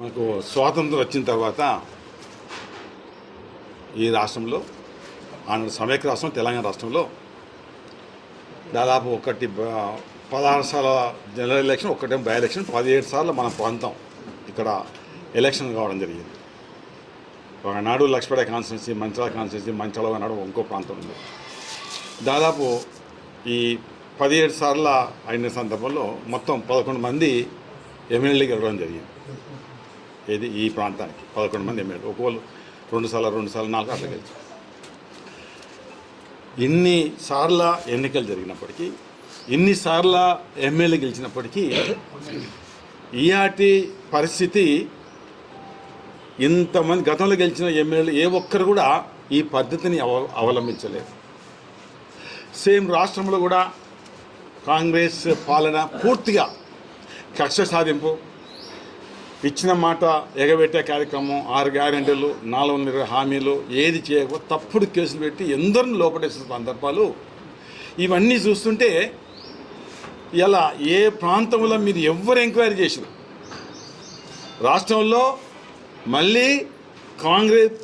మనకు స్వాతంత్రం వచ్చిన తర్వాత ఈ రాష్ట్రంలో ఆంధ్ర సమైక్య రాష్ట్రం తెలంగాణ రాష్ట్రంలో దాదాపు 16 సార్ల జనరల్ ఎలక్షన్, ఒకటేమో బై ఎలక్షన్, 17 సార్లు మన ప్రాంతం ఇక్కడ ఎలక్షన్ కావడం జరిగింది. ఒకనాడు లక్ష్మీపేట కాన్స్టిట్యున్సీ, మంచాల కాన్స్టిట్యున్సీ, మంచాల నాడు ఇంకో ప్రాంతం ఉంది. దాదాపు ఈ 17 సార్ల అయిన సందర్భంలో మొత్తం 11 మంది ఎమ్మెల్యేలు గెలవడం జరిగింది. ఏది ఈ ప్రాంతానికి 11 మంది ఎమ్మెల్యేలు, ఒక్కొక్కరు 2 సార్లు 4 అట్లా గెలిచారు. ఇన్నిసార్ల ఎన్నికలు జరిగినప్పటికీ, ఇన్నిసార్ల ఎమ్మెల్యే గెలిచినప్పటికీ ఈనాటి పరిస్థితి ఇంతమంది గతంలో గెలిచిన ఎమ్మెల్యేలు ఏ ఒక్కరు కూడా ఈ పద్ధతిని అవలంబించలేదు. సేమ్ రాష్ట్రంలో కూడా కాంగ్రెస్ పాలన పూర్తిగా కక్ష సాధింపు, ఇచ్చిన మాట ఎగబెట్టే కార్యక్రమం, 6 గ్యారెంటీలు, 420 హామీలు, ఏది చేయకపోతే తప్పుడు కేసులు పెట్టి ఎందరిని లోపడేసిన సందర్భాలు ఇవన్నీ చూస్తుంటే ఇలా ఏ ప్రాంతంలో మీరు ఎవరు ఎంక్వైరీ చేసిన రాష్ట్రంలో మళ్ళీ కాంగ్రెస్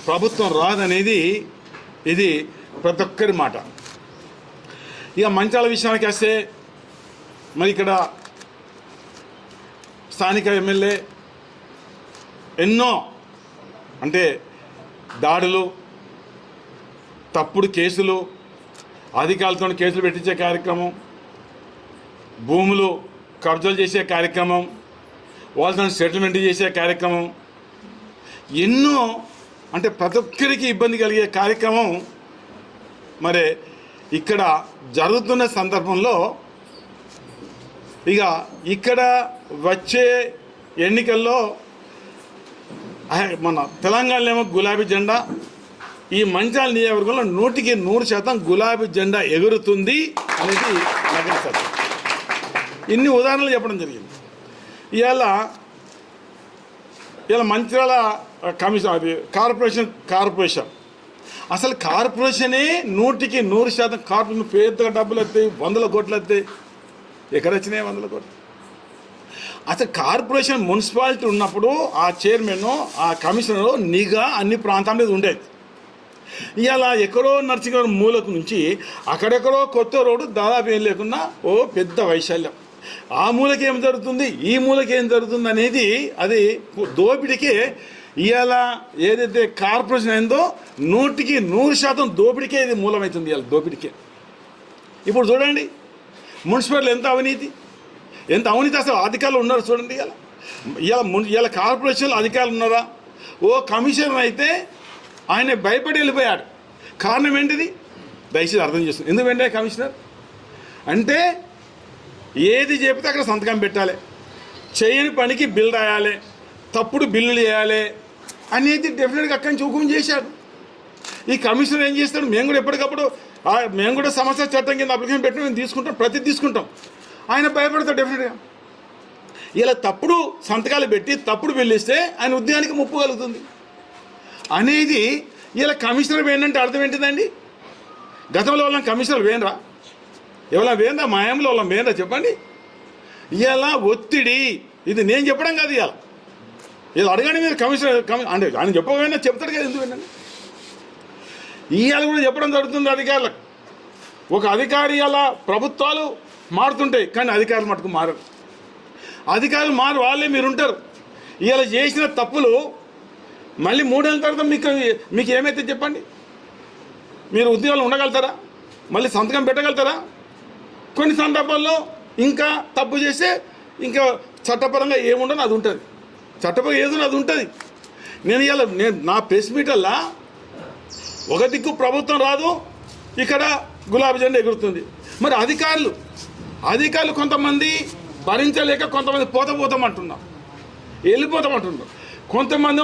ప్రభుత్వం రాదనేది ఇది ప్రతి ఒక్కరి మాట. ఇక మంచాల విషయానికి వస్తే, మరి ఇక్కడ స్థానిక ఎమ్మెల్యే ఎన్నో అంటే దాడులు, తప్పుడు కేసులు, అధికారులతో కేసులు పెట్టించే కార్యక్రమం, భూములు కబ్జాలు చేసే కార్యక్రమం, వాళ్ళతో సెటిల్మెంట్ చేసే కార్యక్రమం, ఎన్నో అంటే ప్రతి ఒక్కరికి ఇబ్బంది కలిగే కార్యక్రమం మరి ఇక్కడ జరుగుతున్న సందర్భంలో ఇక ఇక్కడ వచ్చే ఎన్నికల్లో మన తెలంగాణలో ఏమో గులాబీ జెండా, ఈ మంచాల నియోజకవర్గంలో 100% గులాబీ జెండా ఎగురుతుంది అనేది నగర సత్యం. ఇన్ని ఉదాహరణలు చెప్పడం జరిగింది. ఇవాళ మంచిర్యాల కమిషన్, అది కార్పొరేషన్ అసలు కార్పొరేషనే 100% కార్పొరేషన్ పెద్దగా డబ్బులు వస్తాయి, 100 కోట్లు వస్తాయి. ఎక్కడ వచ్చినాయి 100 కోట్లు? అసలు కార్పొరేషన్ మున్సిపాలిటీ ఉన్నప్పుడు ఆ చైర్మన్, ఆ కమిషనర్ నిఘా అన్ని ప్రాంతాల మీద ఉండేది. ఇవాళ ఎక్కడో నర్సింగ్ మూలకు నుంచి అక్కడెక్కడో కొత్త రోడ్డు దాదాపు ఏం లేకున్నా ఓ పెద్ద వైశాల్యం. ఆ మూలకి ఏం జరుగుతుంది, ఈ మూలకి ఏం జరుగుతుంది అనేది అది దోపిడికే. ఇవాళ ఏదైతే కార్పొరేషన్ అయిందో 100% దోపిడికే ఇది మూలమవుతుంది. ఇవాళ దోపిడికే. ఇప్పుడు చూడండి మున్సిపల్ ఎంత అవినీతి అసలు అధికారులు ఉన్నారు చూడండి. ఇవాళ కార్పొరేషన్లో అధికారులు ఉన్నారా? ఓ కమిషనర్ అయితే ఆయన భయపడి వెళ్ళిపోయాడు. కారణం ఏంటిది? దయచేసి అర్థం చేస్తుంది. ఎందుకు వెంటనే కమిషనర్ అంటే ఏది చెప్తే అక్కడ సంతకం పెట్టాలి, చేయని పనికి బిల్ రాయాలి, తప్పుడు బిల్లులు చేయాలి అనేది డెఫినెట్గా అక్కడి నుంచి హుకుం చేశాడు. ఈ కమిషనర్ ఏం చేస్తాడు? మేము కూడా ఎప్పటికప్పుడు మేము కూడా సమస్య చట్టం కింద అప్లికేషన్ పెట్టి మేము తీసుకుంటాం, తీసుకుంటాం. ఆయన భయపడతాడు డెఫినెట్గా. ఇలా తప్పుడు సంతకాలు పెట్టి తప్పుడు బిల్లు ఇస్తే ఆయన ఉద్యోగానికి ముప్పు కలుగుతుంది అనేది ఇలా కమిషనర్ వేయండి. అర్థం ఏంటిదండి? గతంలో వాళ్ళని కమిషనర్ వేయనరా? ఎవరైనా వేయందా? మాయంలో వాళ్ళని వేయనరా? చెప్పండి. ఇలా ఒత్తిడి, ఇది నేను చెప్పడం కాదు. ఇలా అడగండి మీరు కమిషనర్ అంటే ఆయన చెప్పకపోయినా చెప్తాడు కదా, ఎందుకు వినండి. ఇవాళ కూడా చెప్పడం జరుగుతుంది అధికారులకు. ఒక అధికారి అలా ప్రభుత్వాలు మారుతుంటాయి కానీ అధికారులు మటుకు మారరు. అధికారులు వాళ్ళే మీరు ఉంటారు. ఇవాళ చేసిన తప్పులు మళ్ళీ 3 ఏళ్ళ తర్వాత మీకు ఏమైతే చెప్పండి? మీరు ఉద్యోగాలు ఉండగలుగుతారా? మళ్ళీ సంతకం పెట్టగలుగుతారా? కొన్ని సందర్భాల్లో ఇంకా తప్పు చేస్తే ఇంకా చట్టపరంగా ఏముండదు అది ఉంటుంది, చట్టపరంగా ఏదో అది ఉంటుంది. నేను నా ప్రెస్ మీటల్లా ఒక దిక్కు ప్రభుత్వం రాదు, ఇక్కడ గులాబీ జెండా ఎగురుతుంది. మరి అధికారులు కొంతమంది భరించలేక కొంతమంది పోతామంటున్నారు, వెళ్ళిపోతామంటున్నారు. కొంతమంది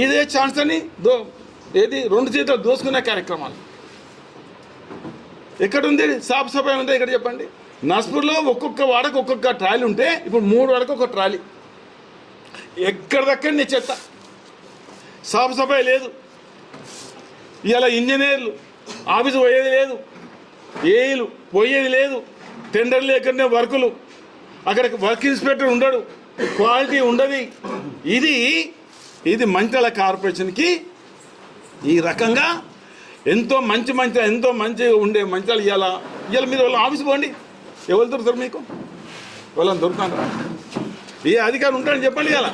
ఇదే ఛాన్స్ అని ఏది 2 చేతులు దోసుకునే కార్యక్రమాలు. ఎక్కడుంది సాఫ్ సఫాయి ఉందా ఇక్కడ చెప్పండి? నర్స్పూర్లో ఒక్కొక్క వాడకు ఒక్కొక్క ట్రాలీ ఉంటే ఇప్పుడు 3 వాడకు ఒక ట్రాలీ. ఎక్కడిదక్కడ నీ చెత్త, సాఫ్ సఫాయి లేదు. ఇవాళ ఇంజనీర్లు ఆఫీసు పోయేది లేదు, ఏఈలు పోయేది లేదు, టెండర్లు ఎక్కడనే వర్కులు, అక్కడ వర్క్ ఇన్స్పెక్టర్ ఉండడు, క్వాలిటీ ఉండదు. ఇది మంచిర్యాల కార్పొరేషన్కి ఈ రకంగా ఎంతో మంచి ఉండే మంచిర్యాల ఇవాళ మీరు వాళ్ళ ఆఫీస్ పోండి, ఎవరు దొరుకుతారు మీకు? వాళ్ళని దొరుకుతారా? ఏ అధికారి ఉంటాడని చెప్పండి. ఇవాళ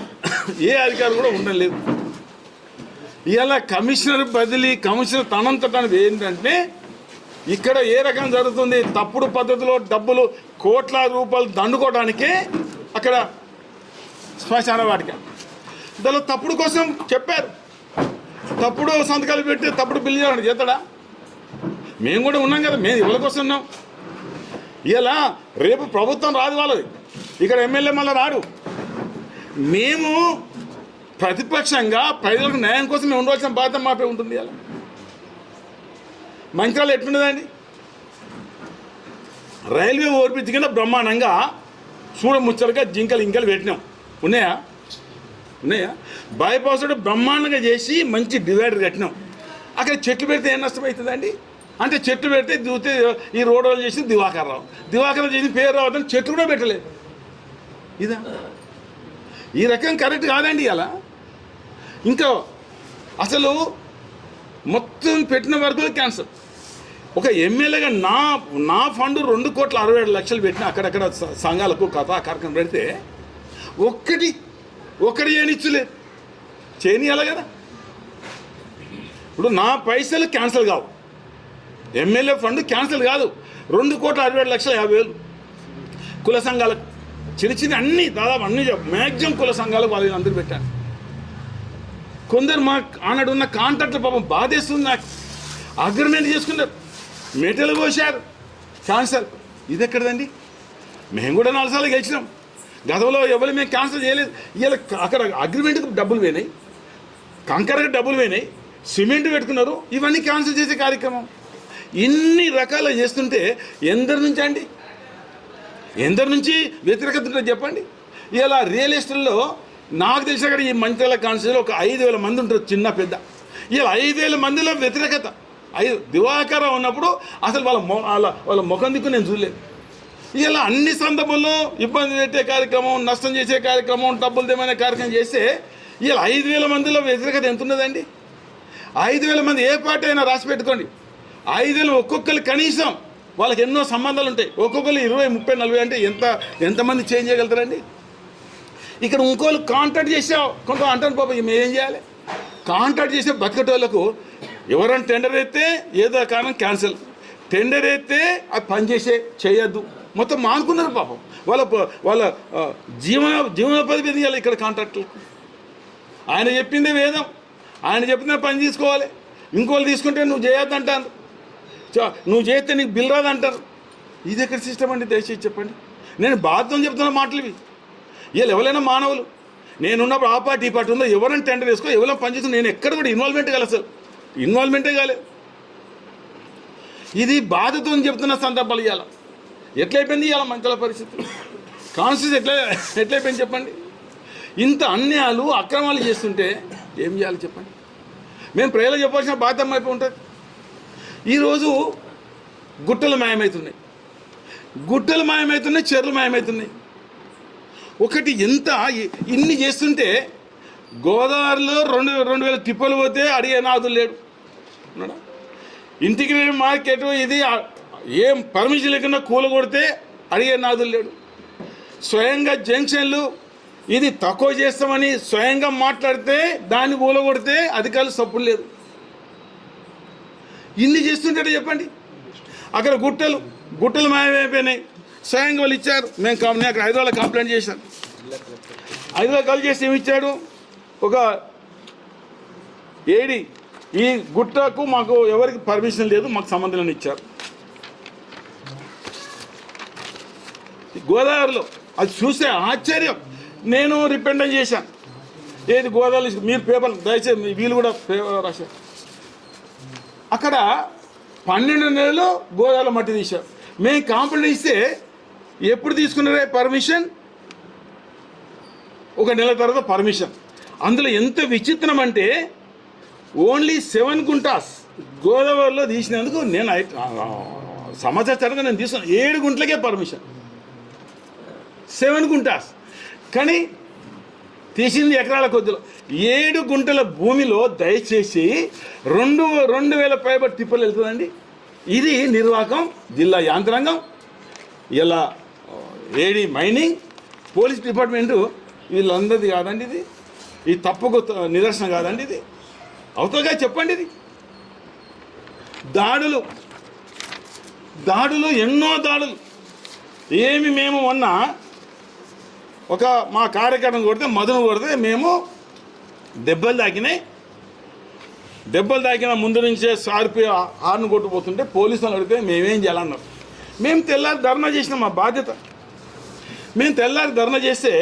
ఏ అధికారి కూడా ఉండలేదు. ఇవాళ కమిషనర్ బదిలీ, కమిషనర్ తనంతటానికి ఏంటంటే ఇక్కడ ఏ రకం జరుగుతుంది, తప్పుడు పద్ధతిలో డబ్బులు కోట్లాది రూపాయలు దండుకోవడానికే అక్కడ శ్మశాన వాటిక దానిలో తప్పుడు కోసం చెప్పారు. తప్పుడు సంతకాలు పెట్టి తప్పుడు బిల్లు చేయాలని చేస్తాడా? మేము కూడా ఉన్నాం కదా, మేము ఎవరి కోసం ఉన్నాం? ఇలా రేపు ప్రభుత్వం రాదు, వాళ్ళది ఇక్కడ ఎమ్మెల్యే మళ్ళీ రాడు. మేము ప్రతిపక్షంగా ప్రజలకు న్యాయం కోసం మేము ఉండవలసిన బాధ్యత మాపై ఉంటుంది. ఇలా మంచిర్యాల ఎట్లుండదండి? రైల్వే ఓవర్బ్రిడ్జ్ కింద బ్రహ్మాండంగా చూడముచ్చటగా జింకలు ఇంకలు పెట్టినాం. ఉన్నాయా? బైపాస్ రోడ్ బ్రహ్మాండంగా చేసి మంచి డివైడర్ కట్టినాం. అక్కడ చెట్లు పెడితే ఏం నష్టమవుతుందండి? అంటే చెట్లు పెడితే చూస్తే ఈ రోడ్ వాళ్ళు చేసి దివాకర్ చేసి పేరు రావద్దని చెట్లు కూడా పెట్టలేదు. ఇదా ఈ రకం కరెక్ట్ కాదండి. అలా ఇంకా అసలు మొత్తం పెట్టిన వరకు క్యాన్సర్. ఒక ఎమ్మెల్యేగా నా ఫండ్ 2,67,00,000 పెట్టిన అక్కడక్కడ సంఘాలకు కథా కార్యక్రమం పెడితే ఒక్కటి చేయనిచ్చలేదు. చేయనియాలి కదా. ఇప్పుడు నా పైసలు క్యాన్సిల్ కావు, ఎమ్మెల్యే ఫండ్ క్యాన్సిల్ కాదు. 2,67,50,000 కుల సంఘాలకు చిన్న అన్ని దాదాపు అన్ని మ్యాక్సిమం కుల సంఘాలకు వాళ్ళని అందరూ పెట్టాను. కొందరు మా ఆనాడు ఉన్న కాంట్రాక్టర్ పాపం బాధేస్తుంది. నాకు అగ్రిమెంట్ చేసుకున్నారు, మెటీరియల్ పోసారు, క్యాన్సల్. ఇది ఎక్కడదండి? మేము కూడా 4 సార్లు గెలిచినాం. గతంలో ఎవరు మేము క్యాన్సిల్ చేయలేదు. ఇలా అక్కడ అగ్రిమెంట్కి డబ్బులు పోయినాయి, కంకరకి డబ్బులు పోయినాయి, సిమెంట్ పెట్టుకున్నారు. ఇవన్నీ క్యాన్సిల్ చేసే కార్యక్రమం ఇన్ని రకాలు చేస్తుంటే ఎందరి నుంచి వ్యతిరేకత ఉంటుంది చెప్పండి. ఇలా రియల్ ఎస్టేట్లో నాకు తెలిసిన అక్కడ ఈ మంచిర్యాల కాన్స్టిట్యూన్సీలో ఒక 5,000 మంది ఉంటారు, చిన్న పెద్ద. ఇలా 5,000 మందిలో వ్యతిరేకత. దివాకరం ఉన్నప్పుడు అసలు వాళ్ళ ముఖం దిక్కు నేను చూడలేదు. ఇలా అన్ని సందర్భంలో ఇబ్బంది పెట్టే కార్యక్రమం, నష్టం చేసే కార్యక్రమం, డబ్బులు తెమనే కార్యక్రమం చేస్తే ఇలా 5,000 మందిలో వ్యతిరేకత ఎంత ఉన్నదండి? 5,000 మంది ఏ పార్టీ అయినా రాసి పెట్టుకోండి. 5,000 ఒక్కొక్కరు కనీసం వాళ్ళకి ఎన్నో సంబంధాలు ఉంటాయి. ఒక్కొక్కరు 20, 30, 40 అంటే ఎంతమంది చేంజ్ చేయగలుగుతారండి? ఇక్కడ ఇంకోళ్ళు కాంటాక్ట్ చేసావు కొంత అంటాను పాప, మేము ఏం చేయాలి? కాంటాక్ట్ చేసే బతికటోళ్ళకు ఎవరైనా టెండర్ అయితే ఏదో కారణం క్యాన్సిల్, టెండర్ అయితే అది పనిచేసే చేయొద్దు, మొత్తం మానుకున్నారు పాపం. వాళ్ళ జీవనోపాధి మీద ఇవ్వాలి ఇక్కడ కాంట్రాక్టులకు. ఆయన చెప్పిందే వేదం, ఆయన చెప్పిన పని తీసుకోవాలి. ఇంకోళ్ళు తీసుకుంటే నువ్వు చేయొద్దు అంటారు, నువ్వు చేస్తే నీకు బిల్ రాదంటారు. ఇది ఎక్కడ సిస్టమ్ అండి? దయచేసి చెప్పండి. నేను బాధ్యత చెప్తున్న మాటలు ఇవి. వీళ్ళు ఎవరైనా మానవులు, నేనున్నప్పుడు ఆ పార్టీ ఈ పార్టీ ఉందో ఎవరైనా టెండర్ వేసుకో, ఎవరైనా పనిచేస్తున్నా, నేను ఎక్కడ కూడా ఇన్వాల్వ్మెంటే కాలేదు. ఇది బాధతో చెప్తున్న సందర్భాలు. ఇవాళ ఎట్లయిపోయింది ఇవాళ మంచిర్యాల పరిస్థితి, కాన్స్టిట్యూన్సీ ఎట్లయిపోయింది చెప్పండి? ఇంత అన్యాయాలు అక్రమాలు చేస్తుంటే ఏం చేయాలి చెప్పండి? మేము ప్రజలకు చెప్పాల్సిన బాధ్యత అయిపోయి ఉంటుంది. ఈరోజు గుట్టలు మాయమవుతున్నాయి, చెర్లు మాయమవుతున్నాయి. ఒకటి ఎంత ఇన్ని చేస్తుంటే గోదావరిలో 2,000 తిప్పలు పోతే అడిగే నాదులు లేడు. ఇంటిగ్రేటెడ్ మార్కెట్ ఇది ఏం పర్మిషన్ లేకుండా కూలగొడితే అడిగే నాదులు లేడు. స్వయంగా జంక్షన్లు ఇది తక్కువ చేస్తామని స్వయంగా మాట్లాడితే దాన్ని కూలగొడితే అధికారులు సపోర్ట్ లేదు. ఇన్ని చేస్తుంటే చెప్పండి. అక్కడ గుట్టలు మాయమైపోయినాయి. స్వయంగా వాళ్ళు ఇచ్చారు. నేను అక్కడ హైదరాబాద్లో కంప్లైంట్ చేశాను. హైదరాబాద్ కాల్ చేసి ఏమి ఇచ్చాడు? ఒక ఏడి ఈ గుట్టకు మాకు ఎవరికి పర్మిషన్ లేదు, మాకు సంబంధం ఇచ్చారు. గోదావరిలో అది చూస్తే ఆశ్చర్యం. నేను రిపెండెంట్ చేశాను. ఏది గోదావరి, మీరు పేపర్ దయచేసి వీళ్ళు కూడా పేపర్ రాశారు. అక్కడ 12 నెలలు గోదావరిలో మట్టి తీశారు. మేము కంప్లైంట్ ఇస్తే ఎప్పుడు తీసుకున్నారే పర్మిషన్? 1 నెల తర్వాత పర్మిషన్. అందులో ఎంత విచిత్రం అంటే ఓన్లీ 7 గుంటాస్ గోదావరిలో తీసినందుకు నేను సమాచారంగా నేను తీసుకున్నాను. 7 గుంటలకే పర్మిషన్. 7 గుంటాస్ కానీ తీసింది ఎకరాల కొద్దిలో 7 గుంటల భూమిలో దయచేసి 2,000 పైబడి టిప్పర్లు వెళ్తుందండి. ఇది నిర్వాహకం, జిల్లా యాంత్రాంగం, ఇలా ఏడీ మైనింగ్, పోలీస్ డిపార్ట్మెంటు వీళ్ళందరిది కాదండి ఇది. ఈ తప్పుకు నిదర్శనం కాదండి ఇది. అవుతుందిగా చెప్పండి. ఇది దాడులు ఎన్నో దాడులు. మేము మొన్న ఒక మా కార్యకర్తను కొడితే, మధును కొడితే మేము దెబ్బలు తాకిన ముందు నుంచే సారిపోయి హార్న్ కొట్టుపోతుంటే పోలీసులు అడిగితే మేమేం చేయాలన్నారు. మేము తెల్లారి ధర్నా చేసినాం, మా బాధ్యత. మేము తెల్లారి ధర్నా చేస్తే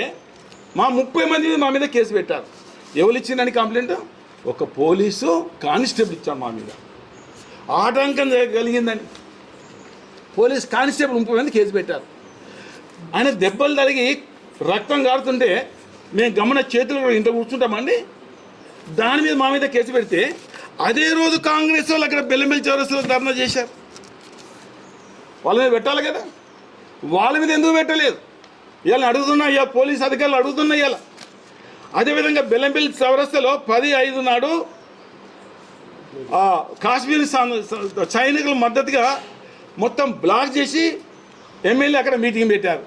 మా 30 మంది మా మీద కేసు పెట్టారు. ఎవరు ఇచ్చిందని కంప్లైంట్? ఒక పోలీసు కానిస్టేబుల్ ఇచ్చాడు మా మీద. ఆటంకం కలిగిందని పోలీస్ కానిస్టేబుల్ 30 మంది కేసు పెట్టారు. ఆయన దెబ్బలు తగిలి రక్తం కారుతుంటే మేము గమన చేతులు కూడా ఇంత కూర్చుంటామండి. దాని మీద మా మీద కేసు పెడితే అదే రోజు కాంగ్రెస్ వాళ్ళు అక్కడ బెల్లంబెల్లి చౌరస్తాలో ధర్నా చేశారు. వాళ్ళ మీద పెట్టాలి కదా, వాళ్ళ మీద ఎందుకు పెట్టలేదు? ఇవాళ అడుగుతున్నా, ఇవాళ పోలీస్ అధికారులు అడుగుతున్నా. ఇవాళ అదేవిధంగా బెల్లంబెల్లి చౌరస్తాలో 10/5 నాడు కాశ్మీర్ సైనికుల మద్దతుగా మొత్తం బ్లాక్ చేసి ఎమ్మెల్యే అక్కడ మీటింగ్ పెట్టారు.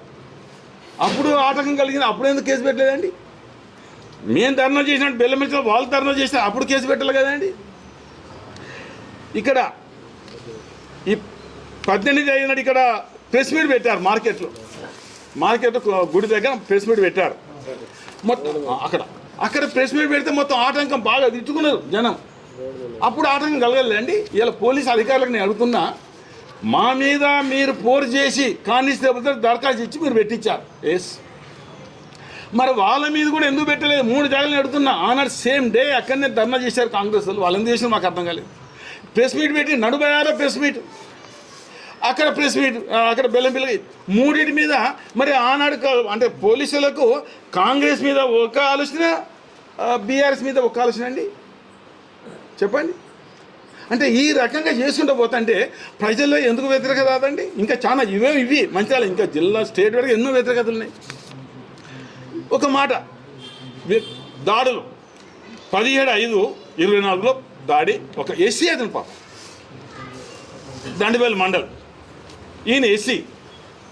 అప్పుడు ఆటంకం కలిగింది, అప్పుడు ఎందుకు కేసు పెట్టలేదండి? మేము ధర్నా చేసినట్టు బెల్లంబెల్లిలో వాళ్ళు ధర్నా చేసినా అప్పుడు కేసు పెట్టాలి కదండి. ఇక్కడ ఈ 18 అయినాడు ఇక్కడ ప్రెస్ మీట్ పెట్టారు. మార్కెట్ గుడి దగ్గర ప్రెస్ మీట్ పెట్టారు. మొత్తం అక్కడ ప్రెస్ మీట్ పెడితే మొత్తం ఆటంకం బాగా తిట్టుకున్నారు జనం. అప్పుడు ఆటంకం కలగలేదండి. ఇలా పోలీస్ అధికారులకు నేను అడుగుతున్నా, మా మీద మీరు పోరు చేసి కానిస్టేబుల్తో దరఖాస్తు ఇచ్చి మీరు పెట్టించారు. ఎస్, మరి వాళ్ళ మీద కూడా ఎందుకు పెట్టలేదు? 3 జాగాలను అడుగుతున్నా. ఆనాడు సేమ్ డే అక్కడనే ధర్నా చేశారు కాంగ్రెస్ వాళ్ళు. వాళ్ళు ఎందుకు చేసినా మాకు అర్థం కాలేదు. ప్రెస్ మీట్ పెట్టి నడుబయాలో ప్రెస్ మీట్, అక్కడ ప్రెస్ మీట్, అక్కడ బెల్లంబెల్లి, మూడింటి మీద. మరి ఆనాడు అంటే పోలీసులకు కాంగ్రెస్ మీద ఒక ఆలోచన, బీఆర్ఎస్ మీద ఒక ఆలోచన అండి. చెప్పండి. అంటే ఈ రకంగా చేసుకుంటూ పోతుంటే ప్రజల్లో ఎందుకు వ్యతిరేకత రాదండి? ఇంకా చాలా ఇవి మంచిగా ఇంకా జిల్లా స్టేట్ వరకు ఎన్నో వ్యతిరేకతలు ఉన్నాయి. ఒక మాట, దాడులు 17/5/24లో దాడి, ఒక ఎస్సీ అతను పాప దండవేలు మండల్, ఈయన ఎస్సీ,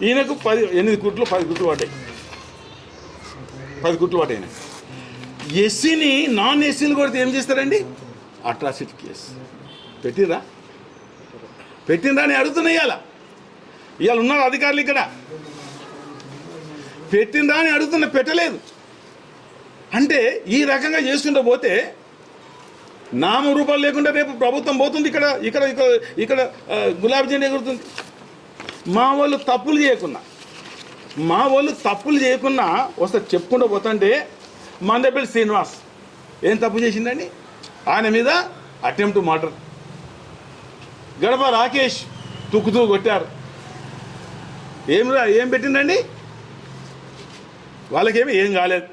ఈయనకు 8 కుట్లు 10 కుట్లు పడ్డాయి. 10 కుట్లు పడ్డాయి. ఎస్సీని నాన్ ఎస్సీలు కొడితే ఏం చేస్తారండి? అట్రాసిటీ కేసు పెట్టినరా అని అడుగుతున్నాయి. ఇవాళ ఉన్నారు అధికారులు ఇక్కడ, పెట్టినరా అని అడుగుతున్నా, పెట్టలేదు. అంటే ఈ రకంగా చేసుకుంటూ పోతే నామరూపాలు లేకుండా రేపు ప్రభుత్వం పోతుంది. ఇక్కడ గులాబీ జెండా ఎగురుతుంది. మా వాళ్ళు తప్పులు చేయకున్నా వస్తే చెప్పుకుంటూ పోతుంటే మందపల్లి శ్రీనివాస్ ఏం తప్పు చేసిందండి? ఆయన మీద అటెంప్ట్ మర్డర్. గడప రాకేష్ తుక్కుతూ కొట్టారు. ఏం పెట్టిందండి? వాళ్ళకేమి ఏం కాలేదు.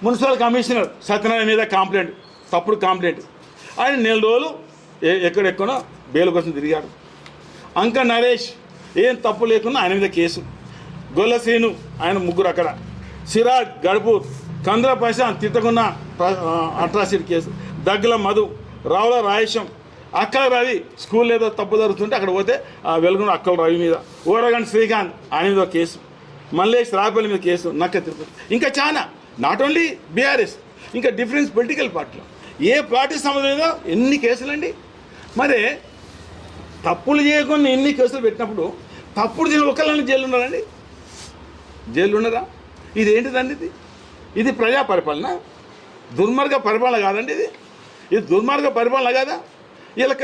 మున్సిపల్ కమిషనర్ సత్యనారాయణ మీద కంప్లైంట్, తప్పుడు కంప్లైంట్. ఆయన 4 రోజులు ఎక్కడెక్కడో బెయిల్ కోసం తిరిగాడు. అంక నరేష్ ఏం తప్పు లేకుండా ఆయన మీద కేసు. గొల్ల శ్రీను ఆయన 3 అక్కడ. Siraj గడుపూర్, కంద్ర Prashanth తిట్టకున్న atrocity case. దగ్గల మధు, రావుల రాయేశం, అక్కల రవి స్కూల్ ఏదో తప్పు జరుగుతుంటే అక్కడ పోతే వెలుగున్న అక్కల రవి మీద. ఓరగండి శ్రీకాంత్ ఆయన మీద కేసు. మల్లేష్ రాపల్లి మీద కేసు. నక్క తిరుపతి. ఇంకా చాలా, నాట్ ఓన్లీ బీఆర్ఎస్, ఇంకా డిఫరెన్స్ పొలిటికల్ పార్టీలో ఏ పార్టీ సంబంధం ఎన్ని కేసులండి. మరి తప్పులు చేయకుండా ఎన్ని కేసులు పెట్టినప్పుడు తప్పుడు చేసిన ఒకళ్ళని జైలు ఉన్నారండి? జైలు ఉన్నారా? ఇదేంటిదండి? ఇది ప్రజా పరిపాలన, దుర్మార్గ పరిపాలన కాదండి. ఇది దుర్మార్గ పరిపాలన కాదా?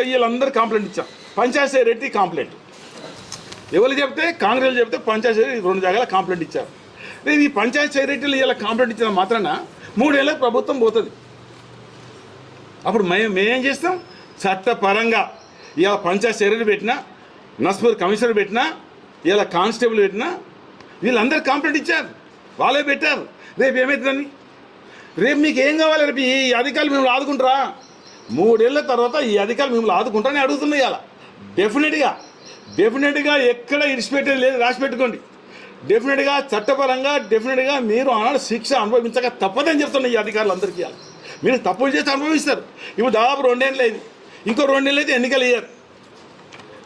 వీళ్ళందరూ కంప్లైంట్ ఇచ్చాం. పంచాయత్ సెక్రటరీ కంప్లైంట్ ఎవరు చెప్తే, కాంగ్రెస్ చెప్తే పంచాయత్ సెక్రటరీ 2 జాగాల కంప్లైంట్ ఇచ్చారు. ఈ పంచాయత్ సెక్రటరీలు ఇలా కంప్లైంట్ ఇచ్చిన మాత్రాన 3 ఏళ్ళకి ప్రభుత్వం పోతుంది. అప్పుడు మేమేం చేస్తాం? చట్టపరంగా ఇలా పంచాయత్ సెక్రటరీ పెట్టినా, నస్పూర్ కమిషనర్ పెట్టినా, ఇలా కానిస్టేబుల్ పెట్టినా వీళ్ళందరూ కంప్లైంట్ ఇచ్చారు, వాళ్ళే పెట్టారు. రేపు ఏమవుతుందని? రేపు మీకు ఏం కావాలి? రేపు ఈ అధికారులు మిమ్మల్ని ఆదుకుంటారా? 3 ఏళ్ళ తర్వాత ఈ అధికారులు మిమ్మల్ని ఆదుకుంటారని అడుగుతున్నాయి. ఇలా డెఫినెట్గా ఎక్కడ ఇడిచిపెట్టేది లేదు, రాసి పెట్టుకోండి. డెఫినెట్గా చట్టపరంగా డెఫినెట్గా మీరు ఆనాడు శిక్ష అనుభవించక తప్పదని చెప్తున్న ఈ అధికారులందరికీ ఇవ్వాలి. మీరు తప్పులు చేసి అనుభవిస్తారు. ఇప్పుడు దాదాపు 2 ఏళ్ళు అయింది, ఇంకో 2 ఏళ్ళు అయితే ఎన్నికలు ఇయ్యారు.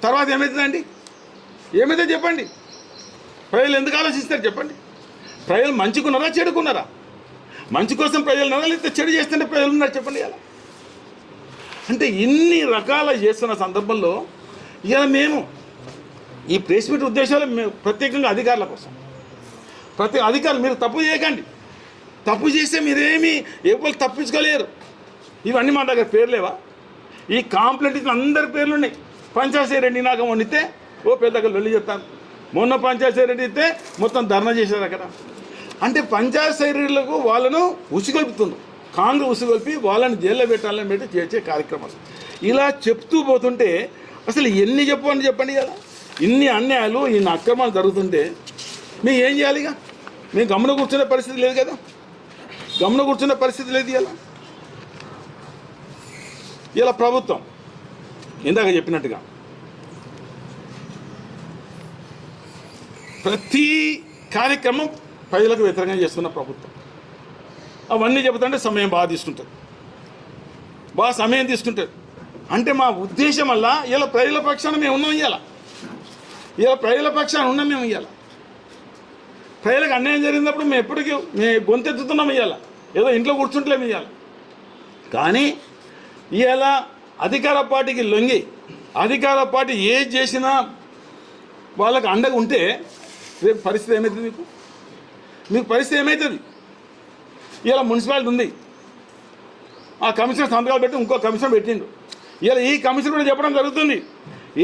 తర్వాత ఏమవుతుందండి? ఏమైతే చెప్పండి. ప్రజలు ఎందుకు ఆలోచిస్తారు చెప్పండి? ప్రజలు మంచికున్నారా చెడుకున్నారా? మంచి కోసం ప్రజలు ఉన్నారా, లేకపోతే చెడు చేస్తుంటే ప్రజలు ఉన్నారా చెప్పండి. ఇలా అంటే ఇన్ని రకాల చేస్తున్న సందర్భంలో ఇలా మేము ఈ ప్రెస్ మీట్ ఉద్దేశాలు ప్రత్యేకంగా అధికారుల కోసం, అధికారులు మీరు తప్పు చేయకండి. తప్పు చేస్తే మీరేమీ ఎవరు తప్పించుకోలేరు. ఇవన్నీ మా దగ్గర పేరు లేవా? ఈ కాంప్లైంట్ ఇచ్చిన అందరి పేర్లు ఉన్నాయి. పంచాయతీ రెడ్డి నాకు వండితే పెద్దగా వెళ్ళి చెప్తాను. మొన్న పంచాయతీ రెడ్డి ఇస్తే మొత్తం ధర్నా చేశారు అక్కడ. అంటే పంచాయతీ రెడ్డిలకు వాళ్ళను ఉసిగొల్పుతుంది కాంగ్రెస్, ఉసిగొల్పి వాళ్ళని జైల్లో పెట్టాలని పెట్టి చేసే కార్యక్రమాలు. ఇలా చెప్తూ పోతుంటే అసలు ఎన్ని చెప్పండి కదా. ఇన్ని అన్యాయాలు ఇన్ని అక్రమాలు జరుగుతుంటే మేము ఏం చేయాలి? ఇక మేము గమన కూర్చునే పరిస్థితి లేదు కదా. గమన కూర్చునే పరిస్థితి లేదు. ఇలా ప్రభుత్వం ఇందాక చెప్పినట్టుగా ప్రతి కార్యక్రమం ప్రజలకు వ్యతిరేకంగా చేస్తున్న ప్రభుత్వం. అవన్నీ చెబుతుంటే సమయం బాగా తీసుకుంటుంది, బాగా సమయం తీసుకుంటుంది. అంటే మా ఉద్దేశం వల్ల ఇలా ప్రజల పక్షాన మేము ఉన్నాం. ఇలా ప్రజల పక్షాన ఉన్నాం మేము. ప్రజలకు అన్యాయం జరిగినప్పుడు మేము ఎప్పటికీ గొంతెత్తుతున్నాం. ఏదో ఇంట్లో కూర్చుంటలేము. కానీ ఇవాళ అధికార పార్టీకి లొంగి అధికార పార్టీ ఏది చేసినా వాళ్ళకి అండగా ఉంటే రేపు పరిస్థితి ఏమవుతుంది? మీకు పరిస్థితి ఏమవుతుంది? ఇలా మున్సిపాలిటీ ఉంది, ఆ కమిషనర్ సంతకాలు పెట్టి ఇంకో కమిషనర్ పెట్టిండు. ఇలా ఈ కమిషనర్ కూడా చెప్పడం జరుగుతుంది,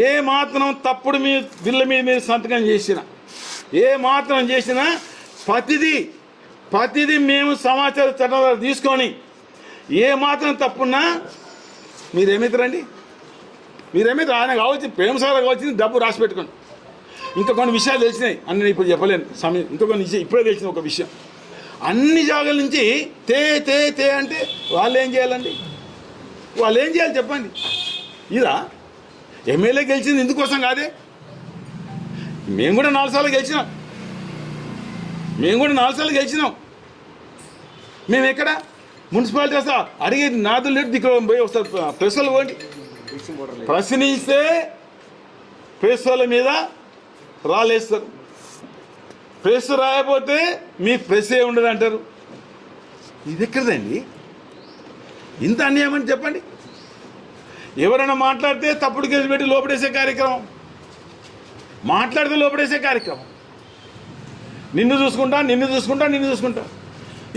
ఏ మాత్రం తప్పుడు మీ బిల్లు మీద మీరు సంతకం చేసినా, ఏ మాత్రం చేసినా ప్రతిదీ మేము సమాచార చట్టం తీసుకొని ఏ మాత్రం తప్పున్నా మీరేమవుతారండి? ఆయన కావచ్చు, ప్రేమసాగర్ కావచ్చు, డబ్బు రాసి పెట్టుకోండి. ఇంకా కొన్ని విషయాలు తెలిసినాయి అన్ని నేను ఇప్పుడు చెప్పలేను సమయం. ఇంకా కొన్ని ఇప్పుడే తెలిసిన ఒక విషయం, అన్ని జాగాల నుంచి తే అంటే వాళ్ళు ఏం చేయాలండి? వాళ్ళు ఏం చేయాలి చెప్పండి? ఇదా ఎమ్మెల్యే గెలిచింది ఇందుకోసం కాదే. మేము కూడా 4 సార్లు గెలిచినాం. మేము ఎక్కడ మున్సిపాలిటీ వస్తా అడిగే నాదులు లేదు. దిక్కు పోయి వస్తారు ప్రెస్ వాళ్ళు పోండి, ప్రశ్నిస్తే ప్రెస్ వాళ్ళ మీద రాలేస్తారు. ప్రెస్ రాయకపోతే మీ ప్రెస్సే ఉండదు అంటారు. ఇది ఎక్కడదండి? ఇంత అన్యాయం అని చెప్పండి. ఎవరైనా మాట్లాడితే తప్పుడు కేసు పెట్టి లోపడేసే కార్యక్రమం, నిన్ను చూసుకుంటా.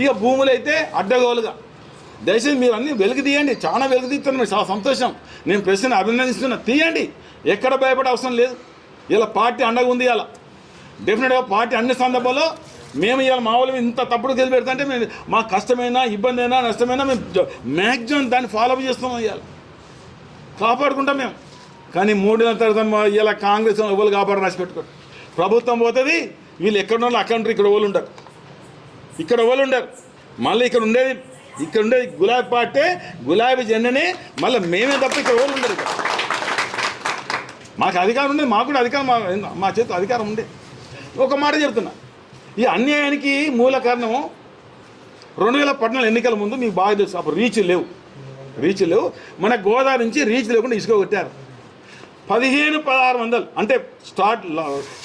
ఇక భూములు అయితే అడ్డగోలుగా. దయచేసి మీరు అన్నీ వెలుగు తీయండి. చాలా వెలుగు తీస్తున్నారు, చాలా సంతోషం. నేను ప్రెస్ని అభినందిస్తున్నా. తీయండి, ఎక్కడ భయపడే అవసరం లేదు. ఇలా పార్టీ అండగా ఉంది. ఇలా డెఫినెట్గా పార్టీ అన్ని సందర్భాల్లో మేము ఇవాళ మా వాళ్ళు ఇంత తప్పుడు కేసు పెడతా అంటే మేము మా కష్టమైనా ఇబ్బంది అయినా నష్టమైనా మేము మ్యాక్సిమం దాన్ని ఫాలోఅప్ చేస్తున్నాం. ఇవాళ కాపాడుకుంటాం మేము. కానీ 3 నెలల తర్వాత ఇలా కాంగ్రెస్ ఎవరు కాపాడు రాసి పెట్టుకోండి. ప్రభుత్వం పోతుంది, వీళ్ళు ఎక్కడ వాళ్ళు అక్కడ ఉంటారు, ఇక్కడ ఎవరు ఉండరు. మళ్ళీ ఇక్కడ ఉండేది గులాబీ పార్టీ, గులాబీ జెండనే. మళ్ళీ మేమే తప్ప ఇక్కడ ఎవరు ఉండరు. మాకు అధికారం ఉండేది, మాకు కూడా అధికారం, మా చేతిలో అధికారం ఉండే. ఒక మాట చెప్తున్నా, ఈ అన్యాయానికి మూల కారణం 2014 ఎన్నికల ముందు మీకు బాగా తెలుసు, అప్పుడు రీచ్ లేవు. మన గోదావరి నుంచి రీచ్ లేకుండా ఇసుక కొట్టారు. 15,000-1600 అంటే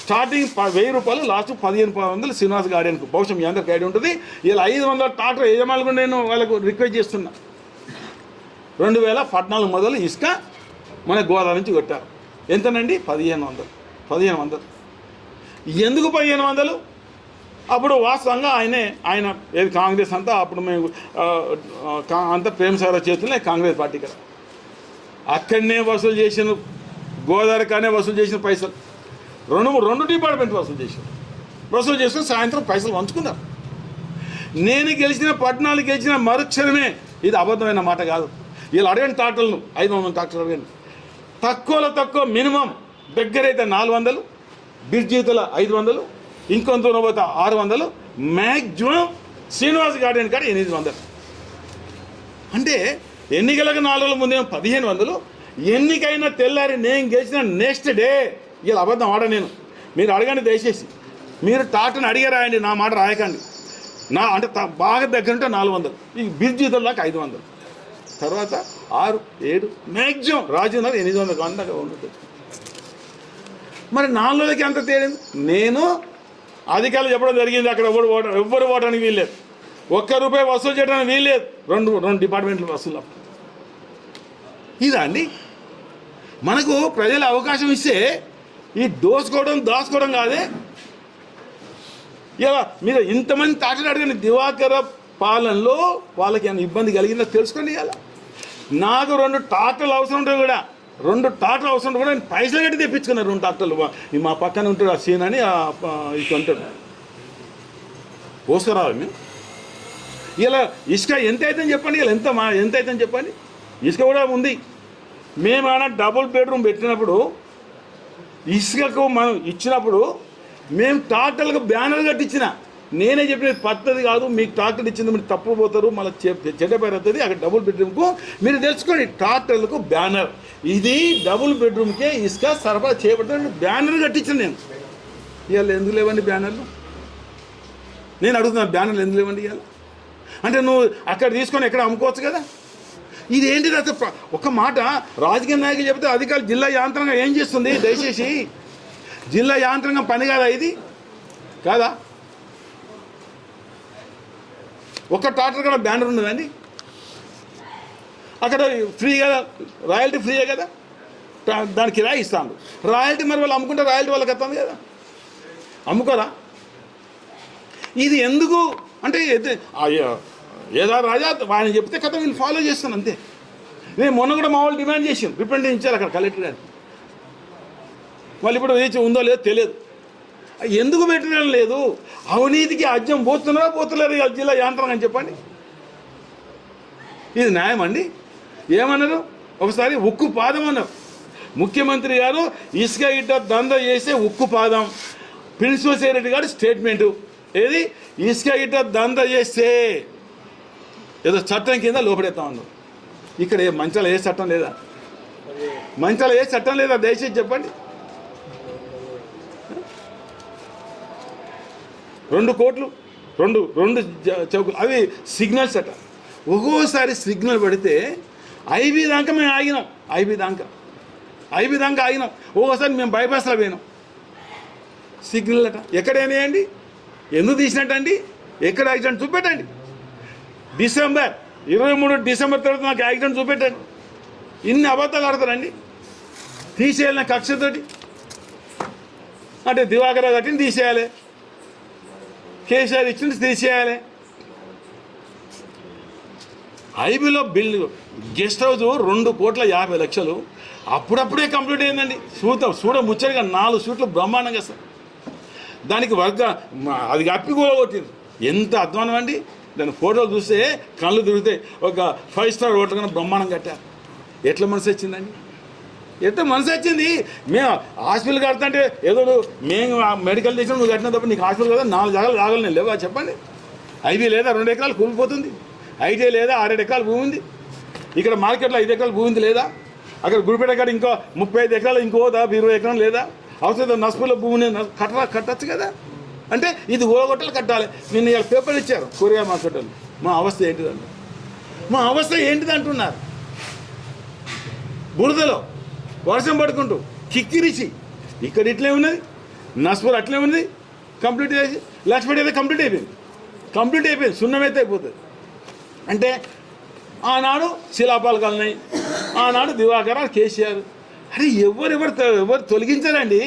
స్టార్టింగ్ 1000 రూపాయలు, లాస్ట్ 15,000 శ్రీనివాస్ గార్డెన్కు. బహుశా మీ అందరికి ఐడియా ఉంటుంది. ఇలా 500 ట్రాక్టర్ యజమానులు నేను వాళ్ళకు రిక్వెస్ట్ చేస్తున్నా. 2014 మొదలు ఇసుక మన గోదావరి నుంచి కొట్టారు. ఎంతనండి? 1500. ఎందుకు 1500? అప్పుడు వాస్తవంగా ఆయన ఏది కాంగ్రెస్ అంతా, అప్పుడు మేము అంతా ప్రేమసాగర్ చేతులే కాంగ్రెస్ పార్టీ కదా, అక్కడనే వసూలు చేసిన, గోదావరి కానీ వసూలు చేసిన పైసలు 2 డిపార్ట్మెంట్ వసూలు చేసుకుని సాయంత్రం పైసలు పంచుకున్నారు. నేను గెలిచిన 14 గెలిచిన మరుక్షణమే, ఇది అబద్ధమైన మాట కాదు. వీళ్ళు అడగండి ట్రాక్టర్లను, 500 ట్రాక్టర్లు అడగండి. తక్కువ మినిమం దగ్గరైతే 400, బిడ్ జీతాల 500, ఇంకొంత పోతే 600, మ్యాక్సిమం శ్రీనివాస్ గార్డెన్ కాడ 800. అంటే ఎన్నికలకు 4 రోజుల ముందేమో 1500, ఎన్నికైనా తెల్లారి నేను గెలిచిన నెక్స్ట్ డే. ఇలా అబద్ధం ఆడ నేను, మీరు అడగండి దయచేసి. మీరు టాటాను అడిగే రాయండి, నా మాట రాయకండి. నా అంటే బాగా దగ్గరుంటే 400, ఈ బిర్జీతం దాకా 500, తర్వాత 6, 7 మ్యాక్సిమం రాజేంద్ర 800 గంటగా ఉంటుంది. మరి 4 రోజులకి ఎంత తేలింది? నేను అధికారులు చెప్పడం జరిగింది, అక్కడ ఎవ్వరు ఓటానికి వీల్లేదు, ₹1 వసూలు చేయడానికి వీల్లేదు, రెండు డిపార్ట్మెంట్లు వసూలు. ఇదా అండి మనకు ప్రజల అవకాశం ఇస్తే ఈ దాచుకోవడం కాదే. ఇలా మీరు ఇంతమంది తాటలు అడగండి, దివాకర పాలనలో వాళ్ళకి ఏమైనా ఇబ్బంది కలిగిందో తెలుసుకొని ఇవ్వాలి. నాకు 2 ట్రాక్టర్లు అవసరం ఉంటుంది కూడా, 2 ట్రాక్టర్లు అవసరం ఉంటుంది కూడా, నేను పైసలు కట్టి తెప్పించుకున్నాను 2 ట్రాక్టర్లు. మా పక్కన ఉంటాడు ఆ సీన్ అని ఇటు అంటాడు, పోసుకురావాలి మేము. ఇలా ఇసుక ఎంత అవుతుందని చెప్పండి, ఇలా ఎంత అవుతుందని చెప్పండి. ఇసుక కూడా ఉంది. మేము ఏమైనా డబుల్ బెడ్రూమ్ పెట్టినప్పుడు ఇసుకకు మనం ఇచ్చినప్పుడు మేము ట్రాక్టర్లకు బ్యానర్ కట్టించిన, నేనే చెప్పినది పద్ధతి కాదు, మీకు ట్రాక్టర్ ఇచ్చింది మీరు తప్పు పోతారు, మళ్ళీ చెడ్డ పేరు అవుతుంది. అక్కడ డబుల్ బెడ్రూమ్కు మీరు తెలుసుకోండి, ట్రాక్టర్లకు బ్యానర్, ఇది డబుల్ బెడ్రూమ్కే ఇసుక సరఫరా చేయబడుతుంది బ్యానర్ కట్టించిన నేను. ఇవాళ ఎందుకు లేవండి బ్యానర్లు? నేను అడుగుతున్నాను, బ్యానర్లు ఎందుకు లేవండి ఇవాళ? అంటే నువ్వు అక్కడ తీసుకొని ఎక్కడ అమ్ముకోవచ్చు కదా. ఇది ఏంటిది అసలు? ఒక మాట రాజకీయ నాయకులు చెబితే అధికారులు జిల్లా యాంత్రాంగం ఏం చేస్తుంది? దయచేసి జిల్లా యాంత్రాంగం పని కాదా ఇది? కాదా? ఒక ట్రాక్టర్ కూడా బ్యానర్ ఉన్నదండి. అక్కడ ఫ్రీ కదా, రాయల్టీ ఫ్రీయే కదా, దానికి కిరాయి ఇస్తాను. రాయల్టీ మరి వాళ్ళు అమ్ముకుంటే రాయల్టీ వాళ్ళకి వస్తుంది కదా, అమ్ముకోరా? ఇది ఎందుకు అంటే ఏదో రాజా ఆయన చెప్తే కథ వీళ్ళు ఫాలో చేస్తాను అంతే. నేను మొన్న కూడా మా వాళ్ళు డిమాండ్ చేసాను, రిప్రజెంటేషన్ ఇచ్చారు అక్కడ కలెక్టర్ గారు. వాళ్ళు ఇప్పుడు వేచి ఉందో లేదో తెలియదు. ఎందుకు పెట్టడం లేదు? అవినీతికి అజ్యం పోతున్నారు జిల్లా యాంత్రాంగం అని చెప్పండి. ఇది న్యాయం అండి? ఏమన్నారు? ఒకసారి ఉక్కు పాదం అన్నారు ముఖ్యమంత్రి గారు. ఇసుక ఇట్ట దంద చేసే ఉక్కు పాదం. ప్రిన్సిపల్ సెక్రటరీ గారు స్టేట్మెంటు ఏది? ఇసుక ఇట్ట దంద చేస్తే ఏదో చట్టం కింద లోపడేస్తామన్నారు. ఇక్కడ మంచాల ఏ చట్టం లేదా? మంచాల ఏ చట్టం లేదా? దయచేసి చెప్పండి. 2 కోట్లు, రెండు చౌకులు, అవి సిగ్నల్స్ అట. ఒక్కోసారి సిగ్నల్ పడితే ఐబీ దాకా మేము ఆగినాం, ఐబీ దాకా ఆగినాం. ఒక్కోసారి మేము బైపాస్లో పోయినాం. సిగ్నల్ అట ఎక్కడైనా అండి? ఎందుకు తీసినట్టండి? ఎక్కడ యాక్సిడెంట్ చూపెట్టండి. డిసెంబర్ 23 తర్వాత నాకు యాక్సిడెంట్ చూపెట్టండి. ఇన్ని అబద్ధాలు ఆడతారండి. తీసేయాలి నా కక్షతోటి. అంటే దివాకర కట్టిని తీసేయాలి, కేసీఆర్ ఇచ్చింది తీసేయాలి. ఐబీలో గెస్ట్ హౌస్ 2,50,00,000 అప్పుడప్పుడే కంప్లీట్ అయిందండి. చూడ ముచ్చరిగా 4 షూట్లు బ్రహ్మాండంగా సార్. దానికి అది అప్పి కూడా కొట్టింది. ఎంత అధ్వానం అండి! దాని ఫోటోలు చూస్తే కళ్ళు తిరుగుతాయి. ఒక 5 స్టార్ హోటల్ కన్నా బ్రహ్మాండం కట్టారు. ఎట్లా మనసు వచ్చిందండి? ఎట్లా మనసు వచ్చింది? మేము హాస్పిటల్ కడతాంటే ఏదో మేము మెడికల్ చేసినా నువ్వు కట్టినా తప్ప నీకు హాస్పిటల్ కదా 4 జాగాలు రాగలను నేను లేవా చెప్పండి? ఐబీ లేదా 2 ఎకరాలు కూలిపోతుంది. ఐటీ లేదా 6 ఎకరాలు భూమి ఉంది. ఇక్కడ మార్కెట్లో 5 ఎకరాలు భూమి ఉంది లేదా? అక్కడ గుడిపేట కాడ ఇంకో 35 ఎకరాలు, ఇంకో 20 ఎకరాలు లేదా? అవసరం నస్పూర్లో భూమిని కట్టచ్చు కదా. అంటే ఇది ఓగొట్టలు కట్టాలి. నిన్న ఇవాళ పేపర్లు ఇచ్చారు కొరియా మార్కెట్లు. మా అవస్థ ఏంటిది అంటున్నారు. బురదలో వర్షం పడుకుంటూ కిక్కిరిచి ఇక్కడ ఇట్లే ఉన్నది, నస్పూర్ అట్లే ఉన్నది. కంప్లీట్ చేసి లక్ష్మీ అయితే కంప్లీట్ అయిపోయింది, సున్నమైతే అయిపోతుంది. అంటే ఆనాడు శిలాపాలకాలున్నాయి, ఆనాడు దివాకర, కేసీఆర్. అరే ఎవరు తొలగించారండి?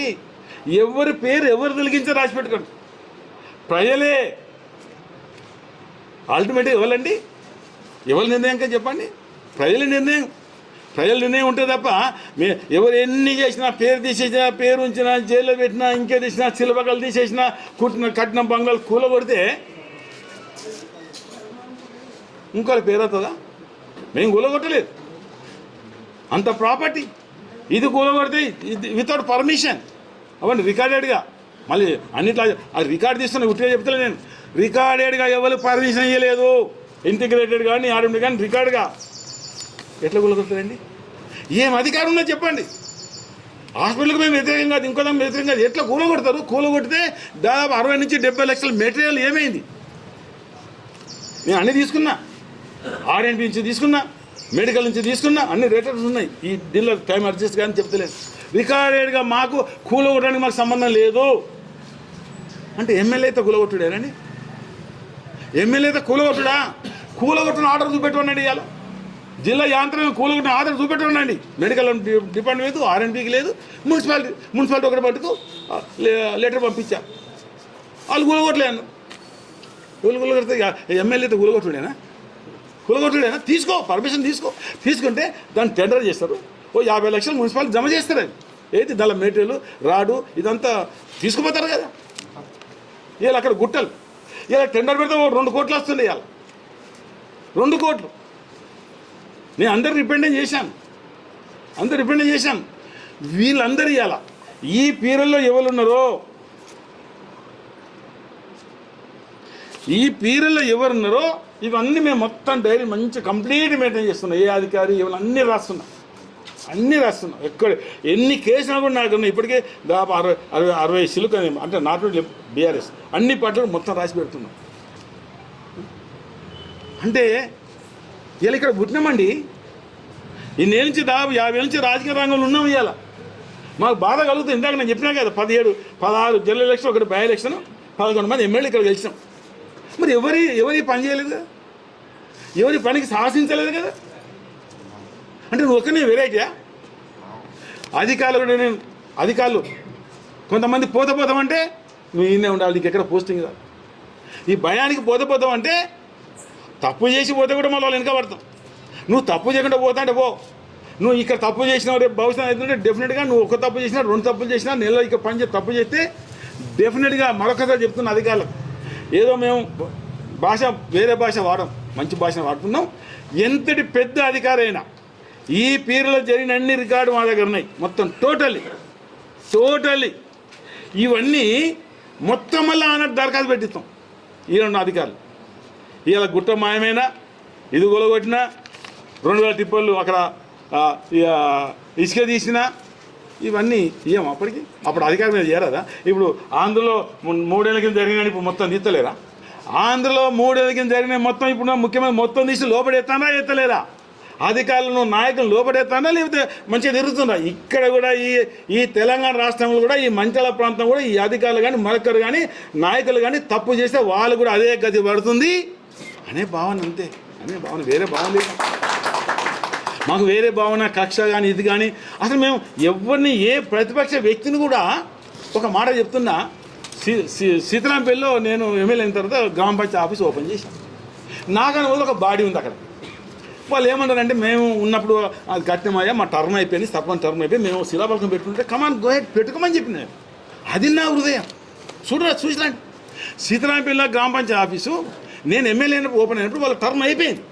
ఎవరి పేరు ఎవరు తొలగించారు? రాసి పెట్టుకోండి. ప్రజలే అల్టిమేట్గా ఎవరండి? ఎవరి నిర్ణయం చెప్పండి? ప్రజల నిర్ణయం ఉంటే తప్ప ఎవరు ఎన్ని చేసినా, పేరు తీసేసినా, పేరు ఉంచినా, జైల్లో పెట్టినా, ఇంకే తీసినా, శిల్పకలు తీసేసినా, కట్టిన బంగ్లాలు కూలగొడితే ఇంకోటి పేరు అవుతుందా? మేము కూలగొట్టలేదు, అంత ప్రాపర్టీ. ఇది కూలగొడితే వితౌట్ పర్మిషన్ అవ్వండి, రికార్డెడ్గా. మళ్ళీ అన్నిట్లో అది రికార్డు తీస్తున్నా, ఉట్టిగా చెప్తలే నేను. రికార్డెడ్గా ఎవరు పర్మిషన్ ఇవ్వలేదు, ఇంటిగ్రేటెడ్ కానీ ఆర్డర్ కానీ రికార్డుగా ఎట్లా కూలగొడతారండి? ఏం అధికారం ఉందో చెప్పండి. హాస్పిటల్కి మేము వ్యతిరేకం కాదు, ఇంకో దానికి వ్యతిరేకం కాదు. ఎట్లా కూలగొడతారు? కూలగొడితే దాదాపు 60 నుంచి 70 లక్షల మెటీరియల్ ఏమైంది? నేను అన్నీ తీసుకున్నా, ఆర్ఎంపీ నుంచి తీసుకున్నా, మెడికల్ నుంచి తీసుకున్నా, అన్ని రేటర్స్ ఉన్నాయి. ఈ దీనిలో టైం అడ్జస్ట్ కానీ చెప్తలేదు. రికార్డెడ్గా మాకు కూలగొట్టడానికి మాకు సంబంధం లేదు అంటే ఎమ్మెల్యే అయితే కూలగొట్టుడేనండి? ఎమ్మెల్యే అయితే కూలగొట్టుడా? కూలగొట్టిన ఆర్డర్ చూపెట్టుకున్నాడు. ఇవాళ జిల్లా యాంత్రికం కూలగొట్టిన ఆర్డర్ చూపెట్టుకున్నాండి. మెడికల్ డిపార్ట్మెంట్ ఆర్ఎంపీకి లేదు, మున్సిపాలిటీ ఒకటి పట్టుకు లెటర్ పంపించా, వాళ్ళు కూలగొట్టలేను. కూలగొడితే ఎమ్మెల్యే అయితే కూలగొట్టుడేనా? తీసుకో, పర్మిషన్ తీసుకుంటే దాన్ని టెండర్ చేస్తారు. 50 లక్షలు మున్సిపాలిటీ జమ చేస్తారు. అది ఏది దాని మెటీరియల్ రాడు ఇదంతా తీసుకుపోతారు కదా. ఇవాళ అక్కడ గుట్టలు ఇలా టెండర్ పెడితే 2 కోట్లు వస్తుంది. ఇవాళ 2 కోట్లు. నేను అందరు రిపెండెంట్ చేశాను. వీళ్ళందరూ ఇవాళ ఈ పీరియడ్లో ఎవరున్నారో ఇవన్నీ మేము మొత్తం డైరీ మంచి కంప్లీట్ మెయింటైన్ చేస్తున్నాం. ఏ అధికారి ఇవన్నీ అన్నీ రాస్తున్నాం. ఎక్కడ ఎన్ని కేసులు కూడా నాకు ఉన్నాయి. ఇప్పటికే దాదాపు 60 సిలుకు అంటే నాట్ బీఆర్ఎస్ అన్ని పార్టీలు మొత్తం రాసి పెడుతున్నాం. అంటే ఇలా ఇక్కడ పుట్టినామండి. ఇన్నేళ్ళ నుంచి దాదాపు 50 నుంచి రాజకీయ రంగంలో ఉన్నాం. ఇవాళ మాకు బాధ కలుగుతుంది. ఇందాక నేను చెప్పినా కదా, 16 జిల్లా ఎలక్షన్, 1 బై ఎలక్షన్, 11 మంది ఎమ్మెల్యే ఇక్కడ గెలిచాం. మరి ఎవరి పని చేయలేదు కదా, ఎవరి పనికి సాహసించలేదు కదా. అంటే నువ్వు ఒక్కనే వెరైటీయా? అధికారులు కొంతమంది పోతామంటే నువ్వు ఈయనే ఉండాలి, నీకు ఎక్కడ పోస్టింగ్ రాదు. ఈ భయానికి పోతామంటే తప్పు చేసి పోతే కూడా మళ్ళీ వాళ్ళు వెనక పడతాం. నువ్వు తప్పు చేయకుండా పోతా అంటే నువ్వు ఇక్కడ తప్పు చేసినావు, రేపు భవిష్యత్తు అవుతుంటే డెఫినెట్గా నువ్వు 1 తప్పు చేసినా 2 తప్పులు చేసినా నెలలో ఇక తప్పు చేస్తే డెఫినెట్గా మరొకసారి చెప్తున్న అధికారులకు, ఏదో మేము వేరే భాష వాడం, మంచి భాషను వాడుతున్నాం. ఎంతటి పెద్ద అధికారి అయినా ఈ పీరియడ్లో జరిగిన అన్ని రికార్డు మా దగ్గర ఉన్నాయి. మొత్తం టోటలీ ఇవన్నీ మొత్తం మళ్ళీ అన్నట్టు దరఖాస్తు పెట్టిస్తాం. ఈ 2 అధికారులు ఇవాళ గుట్ట మాయమైనా, ఇది గొలగొట్టినా, 2000 టిప్పర్లు అక్కడ ఇసుక తీసినా ఇవన్నీ అప్పుడు అధికారం మీద చేరాదా? ఇప్పుడు ఆంధ్రలో 3 ఏళ్ళ కింద జరిగిన ఇప్పుడు మొత్తం తీస్తలేరా? ఆంధ్రలో 3 ఏళ్ళ కింద జరిగిన మొత్తం ఇప్పుడు ముఖ్యమంత్రి మొత్తం తీసి లోపడెత్తానా ఎత్తలేరా? అధికారులను నాయకులను లోపడెత్తానా లేకపోతే మంచిగా తిరుగుతుందా? ఇక్కడ కూడా ఈ తెలంగాణ రాష్ట్రంలో కూడా ఈ మంచాల ప్రాంతం కూడా ఈ అధికారులు కానీ మరొకరు కానీ నాయకులు కానీ తప్పు చేస్తే వాళ్ళు కూడా అదే గతి పడుతుంది అనే భావన, అంతే. వేరే భావన లేదు మాకు. వేరే భావన, కక్ష కానీ ఇది కానీ అసలు మేము ఎవరిని, ఏ ప్రతిపక్ష వ్యక్తిని కూడా ఒక మాట చెప్తున్నా. సీతారాంపల్లిలో నేను ఎమ్మెల్యే అయిన తర్వాత గ్రామ పంచాయతీ ఆఫీస్ ఓపెన్ చేశాను. నాకని ఒక బాడీ ఉంది అక్కడ. వాళ్ళు ఏమన్నారంటే, మేము ఉన్నప్పుడు అది కట్టినమయ్యా, మా టర్మ్ అయిపోయింది, సర్పంచ్ టర్మ్ అయిపోయి మేము శిలాపలకం పెట్టుకుంటే కమాన్ గో హెడ్ పెట్టుకోమని చెప్పిన. అది నా హృదయం. చూసిరండి, సీతారాంపల్లిలో గ్రామ పంచాయతీ ఆఫీసు నేను ఎమ్మెల్యే అయినప్పుడు ఓపెన్ అయినప్పుడు వాళ్ళ టర్మ్ అయిపోయింది.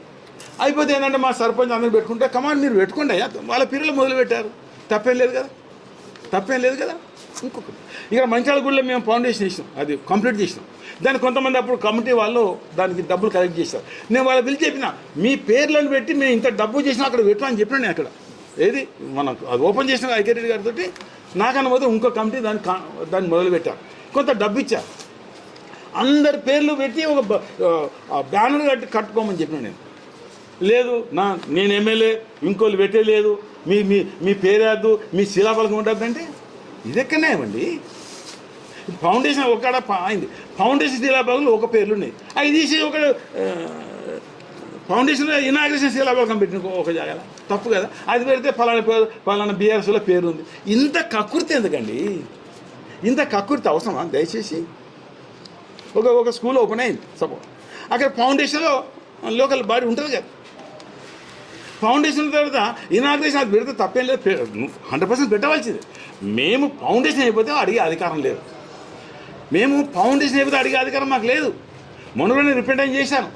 అయిపోతే ఏంటంటే మా సర్పంచ్ అందరూ పెట్టుకుంటే కమాన్ మీరు పెట్టుకోండి అయ్యా, వాళ్ళ పీరియడ్లో మొదలుపెట్టారు, తప్పేం లేదు కదా. ఇంకొకటి ఇక్కడ మంచాల గుడిలో మేము ఫౌండేషన్ చేసినాం, అది కంప్లీట్ చేసినాం. దాన్ని కొంతమంది అప్పుడు కమిటీ వాళ్ళు దానికి డబ్బులు కలెక్ట్ చేశారు. నేను వాళ్ళ పిలిచి చెప్పిన, మీ పేర్లను పెట్టి మేము ఇంత డబ్బు చేసినా అక్కడ పెట్టమని చెప్పినా. నేను అక్కడ ఏది మనం అది ఓపెన్ చేసిన ఐకేరెడ్డి గారితో నాకన్నా పోతే ఇంకో కమిటీ దాన్ని మొదలుపెట్టారు. కొంత డబ్బు ఇచ్చారు, అందరి పేర్లు పెట్టి ఒక బ్యానర్ కట్టుకోమని చెప్పిన. నేను లేదు, నేను ఎమ్మెల్యే, ఇంకోళ్ళు పెట్టలేదు, మీ పేరేద్దు, మీ శిలాఫలకం ఉండద్దంటే ఇది ఎక్కడనే ఇవ్వండి. ఫౌండేషన్ ఒక్కడ అయింది, ఫౌండేషన్ శిలాఫలకంలో ఒక పేర్లు ఉన్నాయి, అవి తీసి ఒక ఫౌండేషన్లో ఇనాగ్రేషన్ శిలాఫలకం పెట్టిన ఒక జాగాల తప్పు కదా. అది పెడితే ఫలానా బీఆర్ఎస్లో పేరు ఉంది. ఇంత కక్కుర్తి ఎందుకండి? ఇంత కక్కుర్తి అవసరమా? దయచేసి ఒక స్కూల్ ఓపెన్ అయింది సపోజ్, అక్కడ ఫౌండేషన్లో లోకల్ బాడీ ఉంటుంది కదా, ఫౌండేషన్ తర్వాత ఇనాగ్రేషన్ అది పెడితే తప్పేం లేదు, 100% పెట్టవలసింది. మేము ఫౌండేషన్ అయిపోతే అడిగే అధికారం లేదు. మాకు లేదు. మొన్ననే రిప్రజెంట్ చేశాను.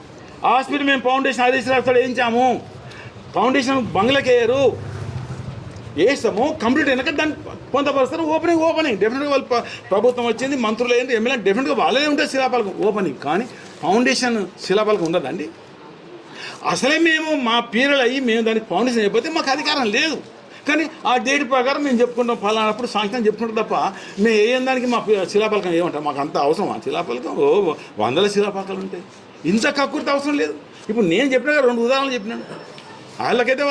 హాస్పిటల్ మేము ఫౌండేషన్ ఆదేశాలు వేయించాము, ఫౌండేషన్ బంగ్లాకేయరు వేస్తాము, కంప్లీట్ అయినాక దాన్ని పొందపరుస్తారు. ఓపెనింగ్ డెఫినెట్గా వాళ్ళు ప్రభుత్వం వచ్చింది, మంత్రులు ఏంటి, ఎమ్మెల్యే డెఫినెట్గా వాళ్ళే ఉంటుంది శిలాఫలకం ఓపెనింగ్. కానీ ఫౌండేషన్ శిలాఫలకం ఉండదండి. అసలే మేము మా పీరియడ్ అయ్యి మేము దానికి ఫౌండేషన్ అయిపోతే మాకు అధికారం లేదు. కానీ ఆ డేట్ ప్రకారం మేము చెప్పుకుంటాం ఫలానప్పుడు సాంక్షన్ చెప్పుకుంటాం తప్ప మేము వేయని దానికి మా శిలాపలకం ఏమంటాం మాకు అంత అవసరమా శిలాపలకం వందల శిలాపలకాలు ఉంటాయి ఇంత కక్కుర్తి అవసరం లేదు ఇప్పుడు నేను చెప్పినా 2 ఉదాహరణలు చెప్పినాను వాళ్ళకైతే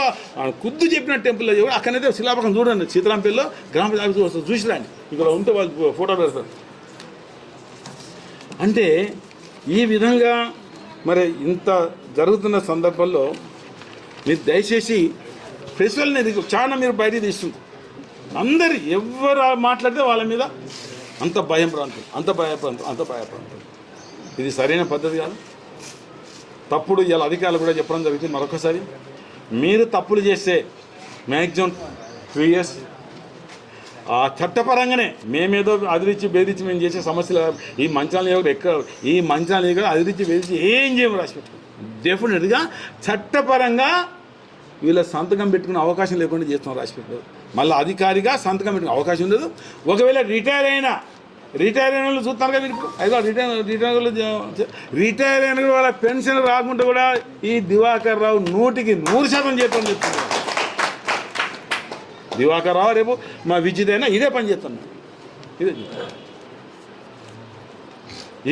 కుద్దు చెప్పిన టెంపుల్లో అక్కడైతే శిలాపలకం చూడండి సీతారాంపల్లిలో గ్రామ పంచాయతీ వస్తుంది చూసిరండి ఇక్కడ ఉంటే వాళ్ళు ఫోటో పెడతారు అంటే ఈ విధంగా మరి ఇంత జరుగుతున్న సందర్భంలో మీరు దయచేసి ఫెస్టివల్ అనేది చాలా మీరు బయటికి తీస్తుంది అందరు ఎవరు మాట్లాడితే వాళ్ళ మీద అంత భయప్రాంతం అంత భయప్రాంతం ఇది సరైన పద్ధతి కాదు తప్పుడు ఇలా అధికారులు కూడా చెప్పడం జరుగుతుంది మరొకసారి మీరు తప్పులు చేస్తే మ్యాక్సిమం 3 years ఆ చట్టపరంగానే మేమేదో అదిరించి బెదిరించి మేము చేసే సమస్యలు ఈ మంచాలు కూడా అదిరించి బెదిరించి ఏం చేయము రాసిపెట్టు డెఫినెట్గా చట్టపరంగా వీళ్ళ సంతకం పెట్టుకునే అవకాశం లేకుండా చేస్తున్నాం రాసిపెట్టు మళ్ళీ అధికారిగా సంతకం పెట్టుకునే అవకాశం ఉండదు ఒకవేళ రిటైర్ అయిన వాళ్ళు చూస్తారు కదా ఇప్పుడు అయితే రిటైర్ అయిన వాళ్ళ పెన్షన్ రాకుండా కూడా ఈ దివాకర్ రావు 100% చేస్తామని చెప్తున్నారు దివాకర్ రావు రేపు మా విజిత్ అయినా ఇదే పని చేస్తున్నాం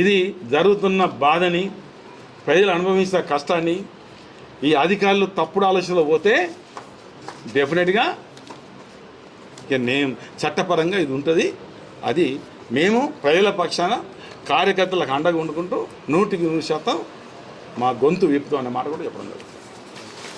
ఇది జరుగుతున్న బాధని ప్రజలు అనుభవిస్తున్న కష్టాన్ని ఈ అధికారులు తప్పుడు ఆలోచనలో పోతే డెఫినెట్గా ఇక నేను చట్టపరంగా ఇది ఉంటుంది అది మేము ప్రజల పక్షాన కార్యకర్తలకు అండగా వండుకుంటూ 100% మా గొంతు విప్పుతాం అనే మాట కూడా చెప్పడం జరుగుతుంది